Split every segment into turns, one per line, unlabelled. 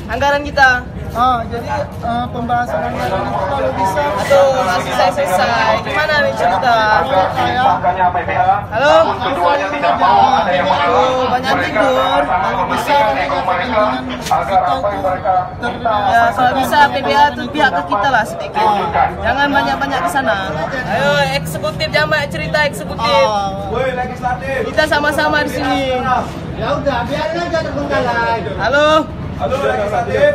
anggaran kita.
Jadi pembahasan anggaran itu kalau bisa.
Aduh, masih selesai. Gimana nih cerita? Halo? Aduh, banyak tidur.
Kalau bisa kepentingan kita itu
Ya, kalau bisa PBA itu pihak ke kita lah sedikit. Jangan banyak-banyak ke sana. Ayo, eksekutif, jangan banyak cerita eksekutif. Kita sama-sama di sini.
Ya udah, biarin aja terbengkalai.
Halo?
Halo, legislatif.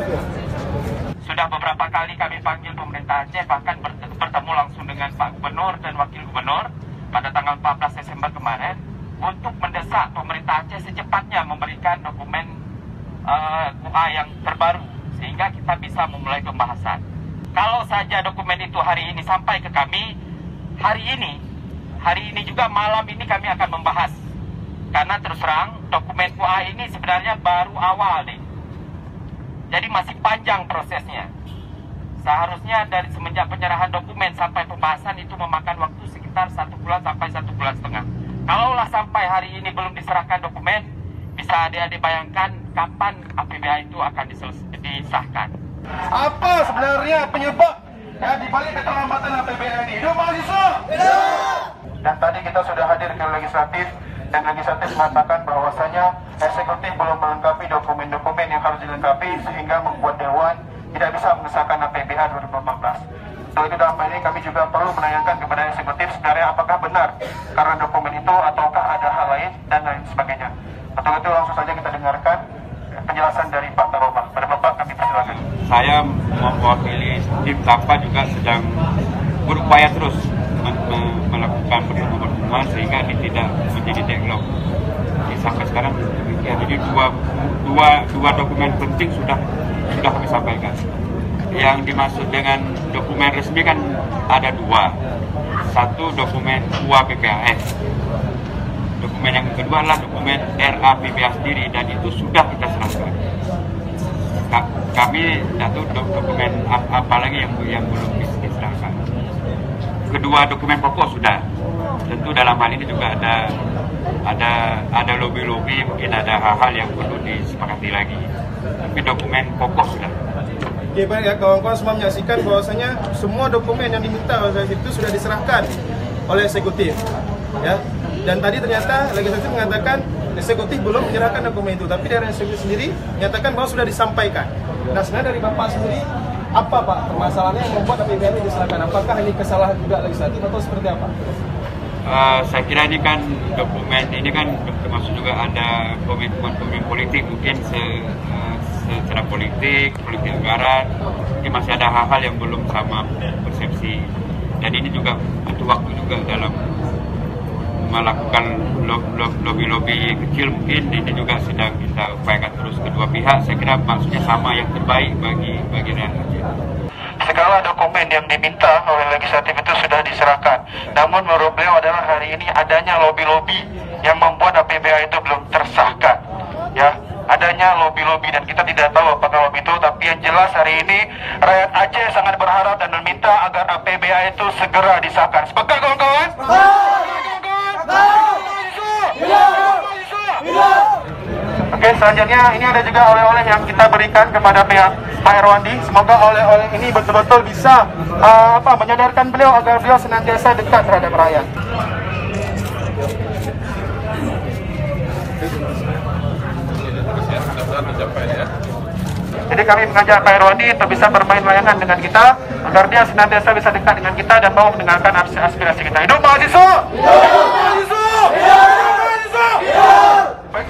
Sudah beberapa kali kami panggil pemerintah Aceh, bahkan bertemu langsung dengan Pak Gubernur dan Wakil Gubernur pada tanggal 14 Desember kemarin untuk mendesak pemerintah Aceh secepatnya memberikan dokumen QA yang terbaru sehingga kita bisa memulai pembahasan. Kalau saja dokumen itu hari ini sampai ke kami, hari ini juga malam ini kami akan membahas. Karena terus terang dokumen QA ini sebenarnya baru awal nih. Jadi masih panjang prosesnya. Seharusnya dari semenjak penyerahan dokumen sampai pembahasan itu memakan waktu sekitar 1 bulan sampai 1,5 bulan. Kalaulah sampai hari ini belum diserahkan dokumen, bisa adik-adik bayangkan kapan APBA itu akan disahkan.
Apa sebenarnya penyebab dibalik keterlambatan APBA ini? Hidup mahasiswa!
Dan tadi kita sudah hadir ke legislatif dan legislatif mengatakan bahwasanya eksekutif belum melengkapi dokumen-dokumen yang harus dilengkapi sehingga membuat Dewan tidak bisa mengesahkan APBA 2014. Untuk itu dalam hal ini kami juga perlu menanyakan kepada eksekutif sebenarnya apakah benar karena dokumen itu ataukah ada hal lain dan lain sebagainya. Untuk itu langsung saja kita dengarkan penjelasan dari Pak Tarobah. Pada Bapak kami persilakan.
Saya mewakili tim TAPA juga sedang berupaya terus melakukan pertemuan sehingga ini tidak menjadi deadlock. Sampai sekarang demikian. Jadi dua dokumen penting sudah kami sampaikan. Yang dimaksud dengan dokumen resmi kan ada dua. Satu dokumen UAPPAS. Dokumen yang kedua adalah dokumen RAPBA sendiri dan itu sudah kita serahkan. Kami satu dokumen apa lagi yang belum diserahkan. Kedua dokumen pokok sudah. Tentu dalam hal ini juga ada lobby-lobby, mungkin ada hal-hal yang perlu disepakati lagi. Tapi dokumen pokok sudah.
Oke, baik ya, kawan-kawan semua menyaksikan bahwasanya semua dokumen yang diminta oleh itu sudah diserahkan oleh eksekutif. Ya. Dan tadi ternyata legislatif mengatakan eksekutif belum menyerahkan dokumen itu, tapi dari eksekutif sendiri menyatakan bahwa sudah disampaikan. Nah, sebenarnya dari Bapak sendiri apa Pak permasalahannya yang membuat APBA ini diserahkan? Apakah ini kesalahan juga legislatif atau seperti apa?
Saya kira ini kan dokumen ini kan termasuk juga ada komitmen politik, mungkin secara politik anggaran ini masih ada hal-hal yang belum sama persepsi dan ini juga butuh waktu juga dalam melakukan lobby kecil, mungkin ini juga sedang kita upayakan terus kedua pihak. Saya kira maksudnya sama, yang terbaik bagi rakyat Aceh.
Segala dokumen yang diminta oleh legislatif itu sudah diserahkan. Namun menurut beliau adalah hari ini adanya lobby-lobby yang membuat APBA itu belum tersahkan. Ya, adanya lobby-lobby dan kita tidak tahu apakah lobby itu, tapi yang jelas hari ini rakyat Aceh sangat berharap dan meminta agar APBA itu segera disahkan. Sepakat kawan-kawan? Oke, selanjutnya ini ada juga oleh-oleh yang kita berikan kepada pihak Pak Erwandi. Semoga oleh-oleh ini betul-betul bisa menyadarkan beliau agar beliau senantiasa dekat terhadap rakyat. Jadi kami mengajak Pak Erwandi untuk bisa bermain layangan dengan kita agar dia senantiasa bisa dekat dengan kita dan mau mendengarkan aspirasi kita. Hidup mahasiswa! Hidup mahasiswa! Hidup mahasiswa! Baik,